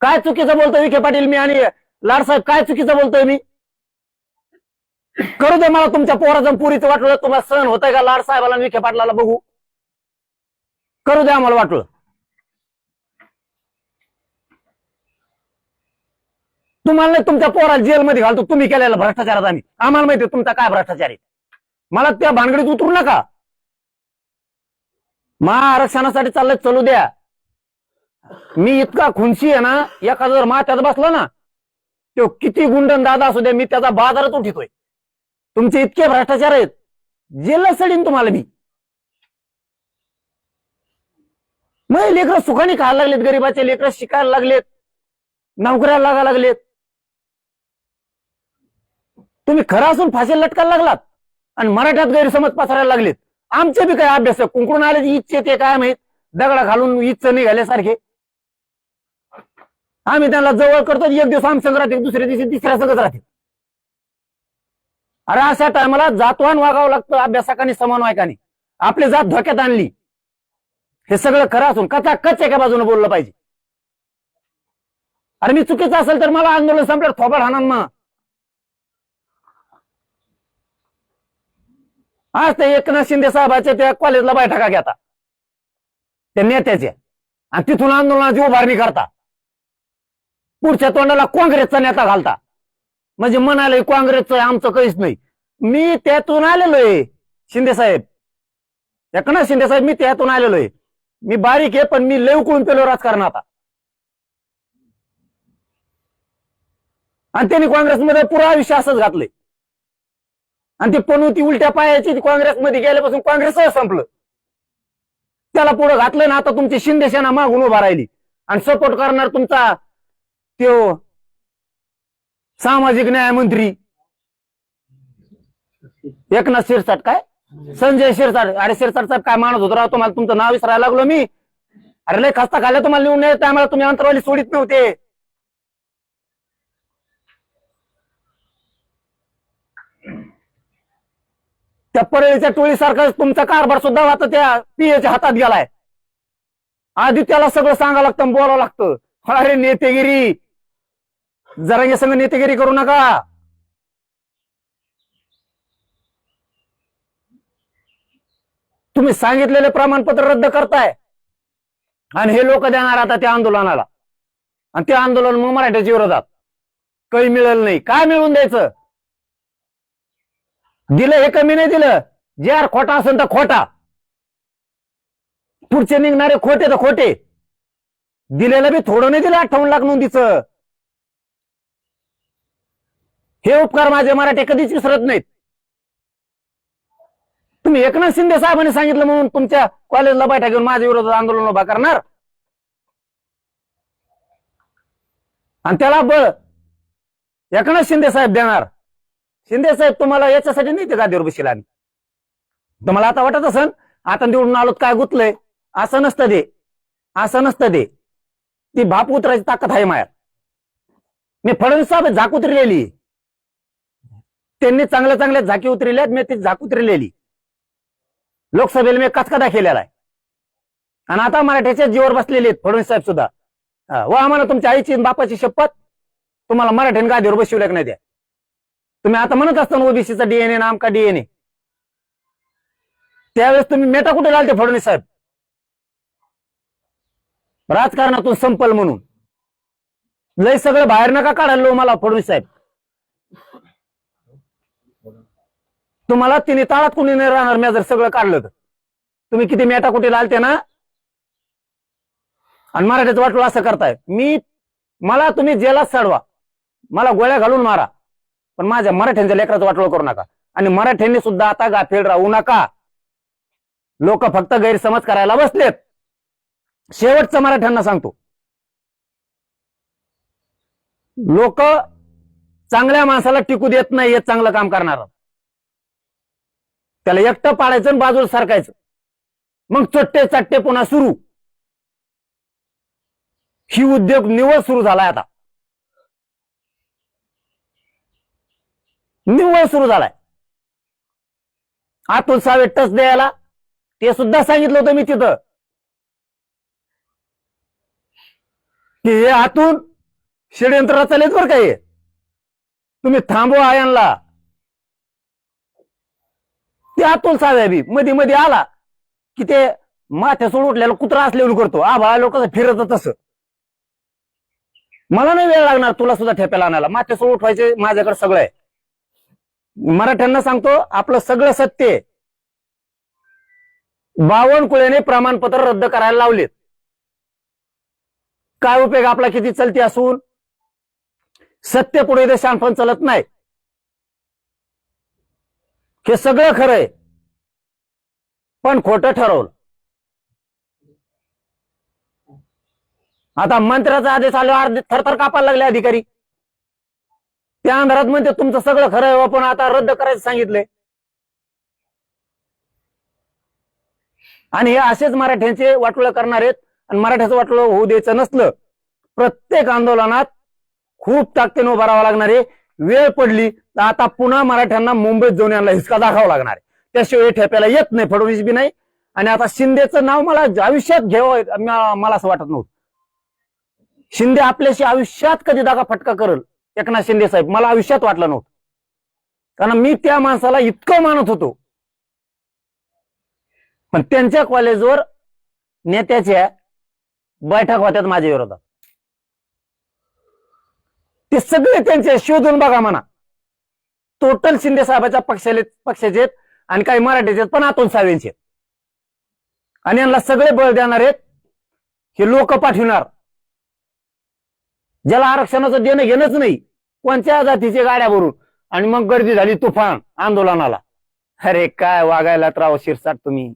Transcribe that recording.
काय चुकीचं बोलतोय विखे पाटील मी आणि लाडसाहेब? काय चुकीचं बोलतोय मी? करू दे मला तुमच्या पोराचं पुरीचं वाटलं. तुम्हाला सहन होतंय का लाडसाहेबाला विखे पाटलाला बघू? करू दे आम्हाला वाटलं. तुम्हाला नाही तुमच्या पोराला जेलमध्ये घालतो तुम्ही केलेला भ्रष्टाचारात. आम्हाला माहिती तुमचा काय भ्रष्टाचार आहे. मला त्या भानगडीत उतरू नका. महाआरक्षणासाठी चाललंय चलू द्या. मी इतका खुनशी आहे ना, एखादा जर माथ्यात बसला ना, तो किती गुंडन दादा असू द्या, मी त्याचा बाजारात उठितोय. तुमचे इतके भ्रष्टाचार आहेत, जेलला सडीन तुम्हाला मी. मग लेकरं सुखाने खायला लागलेत, गरीबाचे लेकरं शिकायला लागलेत, नोकऱ्याला लागायला लागलेत. तुम्ही खरं असून फाशी लटकायला लागलात आणि मराठ्यात गैरसमज पसरायला लागलेत. आमचे बी काय अभ्यास कुंकडून आले इच्छे ते काय माहित, दगडा घालून इच्छ निघाल्यासारखे. आम्ही त्यांना जवळ करतो, एक दिवस आम संघ राहते, दुसऱ्या दिवशी तिसऱ्या संघच राहते. अरे अशा टायमाला जातवान वागावं लागतं, अभ्यासकांनी समन्वयकांनी. आपली जात धोक्यात आणली. हे सगळं खरं असून कच एका बाजूने बोललं पाहिजे. अरे मी चुकीचं असेल तर मला आंदोलन संपल्यावर थोबाड हाणन. मग आज ते एकनाथ शिंदे साहेबाच्या त्या कॉलेजला बैठका घेता त्या नेत्याच्या, आणि तिथून आंदोलनाची उभारणी करता. पुढच्या तोंडाला काँग्रेसचा नेता घालता, म्हणजे म्हणाले काँग्रेसचं आमचं काहीच नाही. मी त्यातून आलेलो आहे शिंदे साहेब, एकनाथ शिंदे साहेब, मी त्यातून आलेलो आहे. मी बारीक आहे पण मी लय उकळून पेलो राजकारण आता. आणि त्यांनी काँग्रेसमध्ये पुरा आयुष्य असंच घातलंय. आणि ती पनवती उलट्या पायाची काँग्रेसमध्ये गेल्यापासून काँग्रेस संपलं. त्याला पुढे घातलं ना, आता तुमची शिंदे सेना मागून उभा राहिली आणि सपोर्ट करणार तुमचा तो सामाजिक न्याय मंत्री एकनाथ शिरसाट, काय संजय शिरसाट. अरे शिरसाट साहेब काय मानत होतो राव, तुम्हाला तुमचं नाव विसरायला लागलो मी. अरे लय खस्ता खाल्ला तुम्हाला निवडून नाही, त्यामुळे तुम्ही अंतरवाली सोडित नव्हते. त्या परळीच्या टोळीसारखा तुमचा कारभार सुद्धा आता त्या पीएच्या हातात गेलाय. आधी त्याला सगळं सांगावं लागतं, बोलावं लागतं. अरे नेतेगिरी, जरांगे संघ नेतेगिरी करू नका. तुम्ही सांगितलेले प्रमाणपत्र रद्द करताय आणि हे लोक देणार आता त्या आंदोलनाला. आणि ते आंदोलन मग मराठ्याच्या विरोधात. काही मिळेल नाही. काय मिळवून द्यायचं? दिलं हे कमी नाही दिलं. जे आर खोटा असेल तर खोटा, पुढचे निघणारे खोटे तर खोटे. दिलेलं बी थोडं नाही दिलं 58 लाख नोंदीचं. हे उपकार माझे मराठे कधीच विसरत नाहीत. तुम्ही एकनाथ शिंदे साहेबांनी सांगितलं म्हणून तुमच्या कॉलेजला बैठक घेऊन माझ्या विरोधात आंदोलन उभा करणार आणि त्याला बळ एकनाथ शिंदे साहेब देणार. शिंदे साहेब तुम्हाला याच्यासाठी नाही ते गादीवर बसला. तुम्हाला आता वाटत असेल आता निवडून आलोत काय गुतलंय. असं नसतं ते, असं नसतं ते. ती बाप उतरायची ताकद आहे मायात. मी फडणवीस साहेब झाक उतरलेली, त्यांनी चांगल्या चांगल्या झाकी उतरल्यात, मी ती झाक उतरलेली. लोकसभेला मी कचकदा केलेला आहे. आणि आता मराठ्याच्या जीवावर बसलेले आहेत फडणवीस साहेब सुद्धा. व आम्हाला तुमच्या आईची बापाची शपथ, तुम्हाला मराठ्याने गादीवर बसवल्या नाही द्या. तुम्ही आता म्हणत असता ओबीसीचा डीएनए ना आमका डीएनए, त्यावेळेस तुम्ही मेटा कुठे घालते फडणवीस साहेब? राजकारणातून संपल म्हणून लय सगळं बाहेर नका काढायला मला फडणवीस साहेब. तुम्हाला तिने ताळात कुणी नाही राहणार. मी जर सगळं काढलं तर तुम्ही किती मेटा कुठे लालते ना, आणि मराठ्याचं वाटलं असं करताय. मला तुम्ही जेलात चढवा, मला गोळ्या घालून मारा, पण माझ्या मराठ्यांच्या लेकराचं वाटलं करू नका. आणि मराठ्यांनी सुद्धा आता गाफील राहू नका. लोक फक्त गैरसमज करायला बसलेत. शेवटचं मराठ्यांना सांगतो, लोक चांगल्या माणसाला टिकू देत नाही. हे चांगलं काम करणार त्याला एकटं पाडायचं आणि बाजूला सरकायचं. मग चट्टे चट्टे पुन्हा सुरू. ही उद्योग निव्वळ सुरू झालाय आता, निव्वळ सुरू झालाय. आतून सावे टच द्यायला ते सुद्धा सांगितलं होतं मी तिथं. की हे आतून षडयंत्र रचलेच बरं काय तुम्ही थांबवा यांना. ते अतुल सावे बी मध्ये मध्ये आला की ते माथ्यासोड उठल्याला कुत्रा असल्यावर करतो. आभाळा लोक फिरत तसं. मला नाही वेळ लागणार तुला सुद्धा ठेप्याला आणायला. माथ्यासोड उठवायचे माझ्याकडे सगळं आहे. मराठ्यांना सांगतो आपलं सगळं सत्य आहे. बावनकुळेने प्रमाणपत्र रद्द करायला लावलेत. काय उपयोग आपला किती चलती असून सत्य पुढे ते शानपण चलत नाही. हे सगळं खरंय पण खोटं ठरवलं. आता मंत्र्याचा आदेश आल्यावर अर्धे थरथर कापायला लागले अधिकारी. त्या अंधारात म्हणते तुमचं सगळं खरं आहे पण आता रद्द करायचं सांगितलंय. आणि हे असेच मराठ्यांचे वाटोळं करणार आहेत. आणि मराठ्याचं वाटोळं होऊ द्यायचं नसलं प्रत्येक आंदोलनात खूप ताकदीने उभं राहावं लागणार आहे. वेळ पडली तर आता पुन्हा मराठ्यांना मुंबईत जाऊन यांना हिसका दाखवावा लागणार आहे. त्याशिवाय ठेप्याला येत नाही. फडणवीस बी नाही. आणि आता शिंदेचं नाव मला आयुष्यात घ्यावं मला असं वाटत नव्हतं. शिंदे आपल्याशी आयुष्यात कधी दागा फटका करल एकनाथ शिंदे साहेब मला आयुष्यात वाटलं नव्हतं. कारण मी त्या माणसाला इतकं मानत होतो. पण त्यांच्या कॉलेजवर नेत्याच्या बैठक होत्यात माझ्या विरोधात. ते सगळे त्यांचे शोधून बघा म्हणा. टोटल शिंदे साहेबाच्या पक्षाचे आहेत आणि काही मराठीचे पण अतुल सावेंचे. आणि यांना सगळे बळ देणार आहेत हे लोक पाठवणार. ज्याला आरक्षणाचं देणं घेणंच नाही कोणत्या जातीच्या गाड्या भरून आणि मग गर्दी झाली तुफान आंदोलनाला. अरे काय वागायला राव शिरसाट तुम्ही.